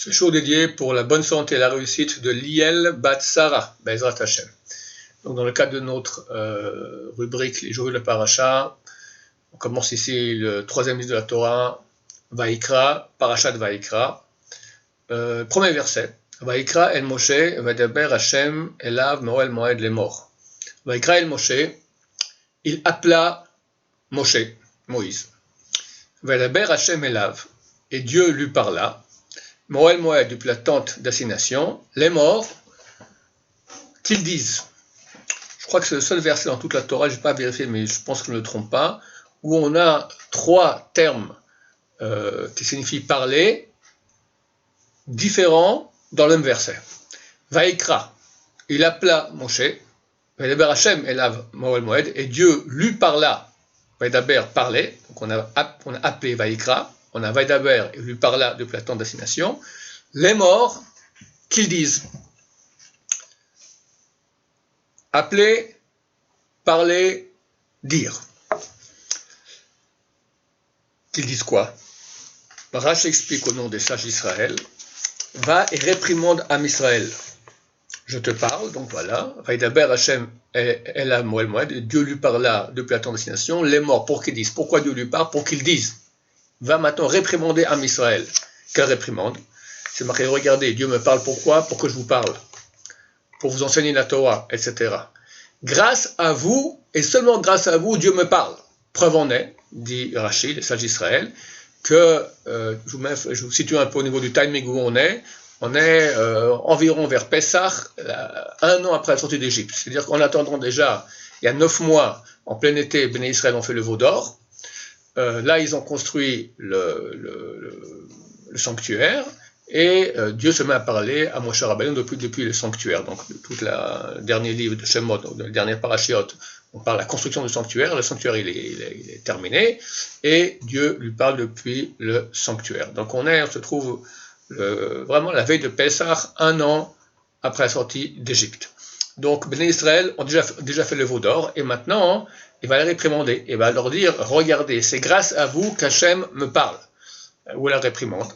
Ce show dédié pour la bonne santé et la réussite de Liel Bat Sarah, Bezrat Hashem. Donc dans le cadre de notre rubrique Les jours de la Paracha, on commence ici le troisième livre de la Torah, Vaïkra, Parashat Vaïkra. Premier verset. Vaïkra el Moshe, Vadaber Hashem, Elav, Moel Moed les morts. Vaïkra el Moshe, il appela Moshe, Moïse. Vadaber Hashem Elav, et Dieu lui parla. Moel Moed, depuis la tente d'assignation, les morts, qu'ils disent. Je crois que c'est le seul verset dans toute la Torah, je n'ai pas vérifié, mais je pense que je ne me trompe pas, où on a trois termes qui signifient parler, différents dans le même verset. Vaïkra, il appela Moshe, Vadaber Hashem Elav Moel Moed, et Dieu lui parla, Vadaber parlait, donc on a appelé Vaïkra, on a Vadaber, il lui parla depuis la tente d'assignation, les morts, qu'ils disent. Appeler, parler, dire. Qu'ils disent quoi? Rashi explique au nom des sages d'Israël, va et réprimande Am Israël. Je te parle, donc voilà, Vaidaber Hashem Elav Moel Moed, Dieu lui parla depuis la tente d'assignation, les morts, pour qu'ils disent. Pourquoi Dieu lui parle? Pour qu'ils disent. Va maintenant réprimander Am Israël. Quelle réprimande? C'est marqué, regardez, Dieu me parle pourquoi? Pour que je vous parle. Pour vous enseigner la Torah, etc. Grâce à vous, et seulement grâce à vous, Dieu me parle. Preuve en est, dit Rashi, les sages d'Israël, que, je vous situe un peu au niveau du timing où on est environ vers Pessah, 1 an après la sortie d'Égypte. C'est-à-dire qu'en attendant déjà, il y a 9 mois, en plein été, Béné Israël ont fait le veau d'or. Là, ils ont construit le sanctuaire, et Dieu se met à parler à Moshe Rabbeinu depuis le sanctuaire. Donc, tout le dernier livre de Shemot, donc le dernier parashiot, on parle de la construction du sanctuaire. Le sanctuaire, il est terminé, et Dieu lui parle depuis le sanctuaire. Donc, on se trouve vraiment la veille de Pessah, 1 an après la sortie d'Égypte. Donc, Béné Israël ont déjà fait le veau d'or, et maintenant, il va les réprimander, et va leur dire, regardez, c'est grâce à vous qu'Hachem me parle, ou la réprimande.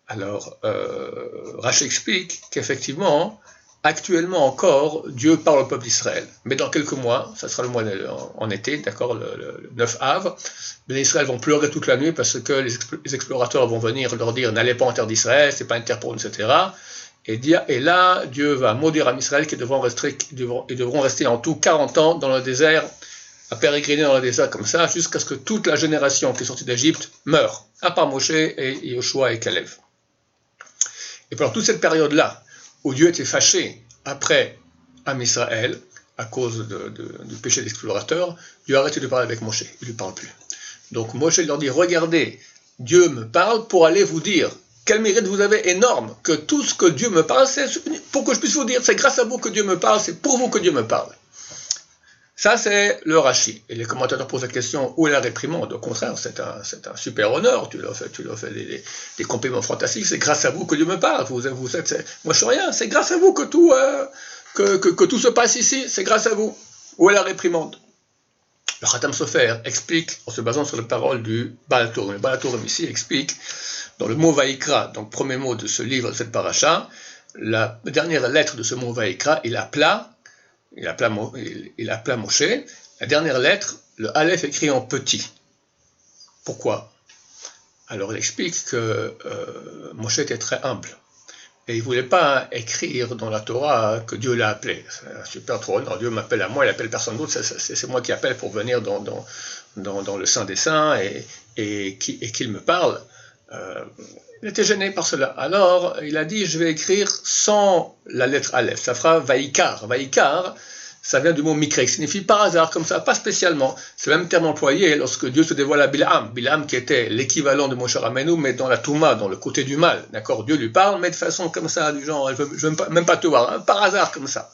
Alors, Rashi explique qu'effectivement, actuellement encore, Dieu parle au peuple d'Israël. Mais dans quelques mois, ça sera le mois en été, d'accord, le 9 Av, les Israël vont pleurer toute la nuit parce que les explorateurs vont venir leur dire n'allez pas en terre d'Israël, c'est pas une terre pour nous, etc. Et là, Dieu va maudire à Israël qui devront rester en tout 40 ans dans le désert, à pérégriner dans le désert comme ça, jusqu'à ce que toute la génération qui est sortie d'Égypte meure, à part Moshe et Yoshua et Caleb. Et pendant toute cette période-là, où Dieu était fâché après Am Israël, à cause du péché d'explorateur, Dieu a arrêté de parler avec Moshe, il ne lui parle plus. Donc Moshe leur dit, regardez, Dieu me parle pour aller vous dire, quel mérite vous avez énorme, que tout ce que Dieu me parle, c'est pour que je puisse vous dire, c'est grâce à vous que Dieu me parle, c'est pour vous que Dieu me parle. Ça, c'est le Rashi. Et les commentateurs posent la question, où est la réprimande? Au contraire, c'est un super honneur, tu leur fais des compliments fantastiques, c'est grâce à vous que Dieu me parle. Moi, je suis rien, c'est grâce à vous que tout se passe ici, c'est grâce à vous. Où est la réprimande? Le Khatam Sofer explique, en se basant sur les paroles du Baal HaTurim. Le Baal HaTurim ici explique, dans le mot Vaïkra, donc premier mot de ce livre, de cette paracha, la dernière lettre de ce mot Vaïkra, il appela Moshe. La dernière lettre, le Aleph écrit en petit. Pourquoi? Alors il explique que Moshe était très humble. Et il ne voulait pas écrire dans la Torah que Dieu l'a appelé. C'est super trop. Non, Dieu m'appelle à moi, il appelle personne d'autre. C'est moi qui appelle pour venir dans le Saint des Saints et qu'il me parle. Il était gêné par cela. Alors, il a dit, je vais écrire sans la lettre Aleph. Ça fera Vaïkar. Vaïkar, ça vient du mot Mikra, qui signifie par hasard, comme ça, pas spécialement. C'est le même terme employé lorsque Dieu se dévoile à Bilam. Bilam qui était l'équivalent de Moshe Rabbeinu, mais dans la Touma, dans le côté du mal. D'accord? Dieu lui parle, mais de façon comme ça, du genre, je ne veux même pas te voir, hein, par hasard, comme ça.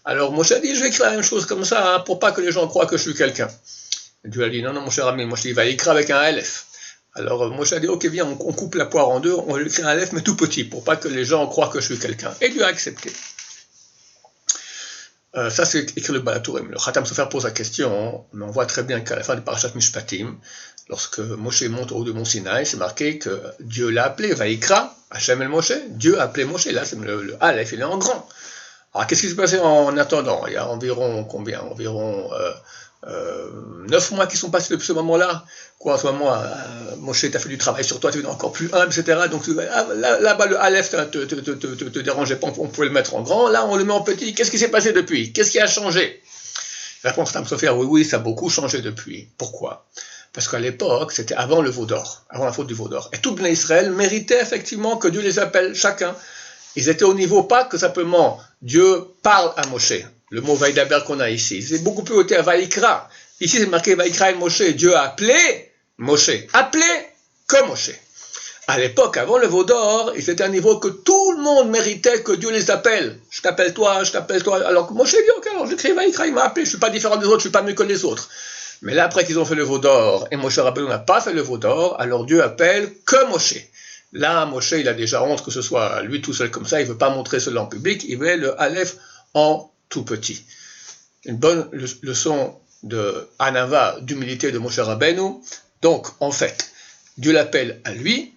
Alors, Moshe a dit, je vais écrire la même chose comme ça, hein, pour pas que les gens croient que je suis quelqu'un. Et Dieu a dit, non, mon cher ami, Moshe, il va écrire avec un Aleph. Alors, Moshe a dit, ok, viens, on coupe la poire en deux, on lui écrit un Aleph, mais tout petit, pour pas que les gens croient que je suis quelqu'un. Et Dieu a accepté. Ça, c'est écrit le Baal HaTurim. Le Khatam Sofer pose la question, mais on voit très bien qu'à la fin du Parashat Mishpatim, Lorsque Moshe monte au haut de Mont Sinaï, c'est marqué que Dieu l'a appelé, Vaïkra, Hachem el Moshe, Dieu a appelé Moshe, là c'est le Aleph, il est en grand. Alors qu'est-ce qui s'est passé en attendant? Il y a environ combien? Environ 9 mois qui sont passés depuis ce moment-là. Quoi, en ce moment, Moshe t'a fait du travail sur toi, tu es encore plus humble, etc. Donc là-bas, le Aleph te dérangeait pas, on pouvait le mettre en grand. Là, on le met en petit. Qu'est-ce qui s'est passé depuis? Qu'est-ce qui a changé? La réponse de Sophia, oui, ça a beaucoup changé depuis. Pourquoi? Parce qu'à l'époque, c'était avant le veau d'or, avant la faute du veau d'or. Et tout Bnei Israël méritait effectivement que Dieu les appelle chacun. Ils étaient au niveau pas que simplement Dieu parle à Moshe, le mot Vaïdaber qu'on a ici. C'est beaucoup plus haut à Vaïkra. Ici, c'est marqué Vaïkra et Moshe. Dieu a appelé Moshe. Appelé comme Moshe. À l'époque, avant le veau d'or, ils étaient à un niveau que tout le monde méritait que Dieu les appelle. Je t'appelle toi. Alors que Moshe dit, ok, alors j'écris Vaïkra, il m'a appelé. Je ne suis pas différent des autres, je ne suis pas mieux que les autres. Mais là, après qu'ils ont fait le veau d'or, et Moshe Rabbeinu n'a pas fait le veau d'or, alors Dieu appelle que Moshe. Là, Moshe, il a déjà honte que ce soit lui tout seul comme ça, il ne veut pas montrer cela en public, il veut le Aleph en tout petit. Une bonne leçon de Anava, d'humilité de Moshe Rabbeinu. Donc, en fait, Dieu l'appelle à lui,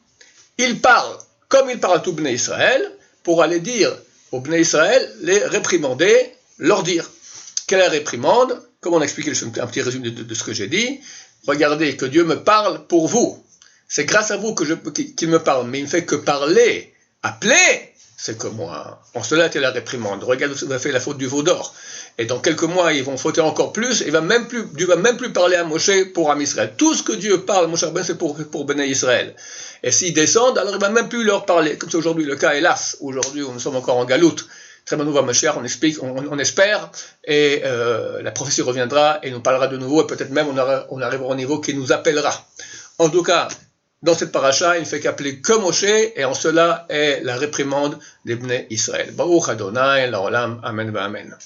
il parle comme il parle à tout Bnei Israël, pour aller dire au Bnei Israël, les réprimander, leur dire. Quelle est la réprimande? Comme on a expliqué un petit résumé de ce que j'ai dit, regardez que Dieu me parle pour vous. C'est grâce à vous qu'il me parle, mais il ne fait que parler, appeler, c'est que moi. En cela était la réprimande. Regarde où va faire la faute du veau d'or. Et dans quelques mois, ils vont fauter encore plus, et Dieu va même plus parler à Moshe pour Am Israël. Tout ce que Dieu parle, Moshe Rabbeinu, c'est pour Bnei Israël. Et s'ils descendent, alors il va même plus leur parler. Comme c'est aujourd'hui le cas, hélas, aujourd'hui où nous sommes encore en galoute. Très bon, ma chère, on explique, on espère, et la prophétie reviendra, et nous parlera de nouveau, et peut-être même on arrivera au niveau qui nous appellera. En tout cas, dans cette paracha, il ne fait qu'appeler que Moshe, et en cela est la réprimande des Bnei Israël. Baruch Adonai, Laolam, Amen, Amen.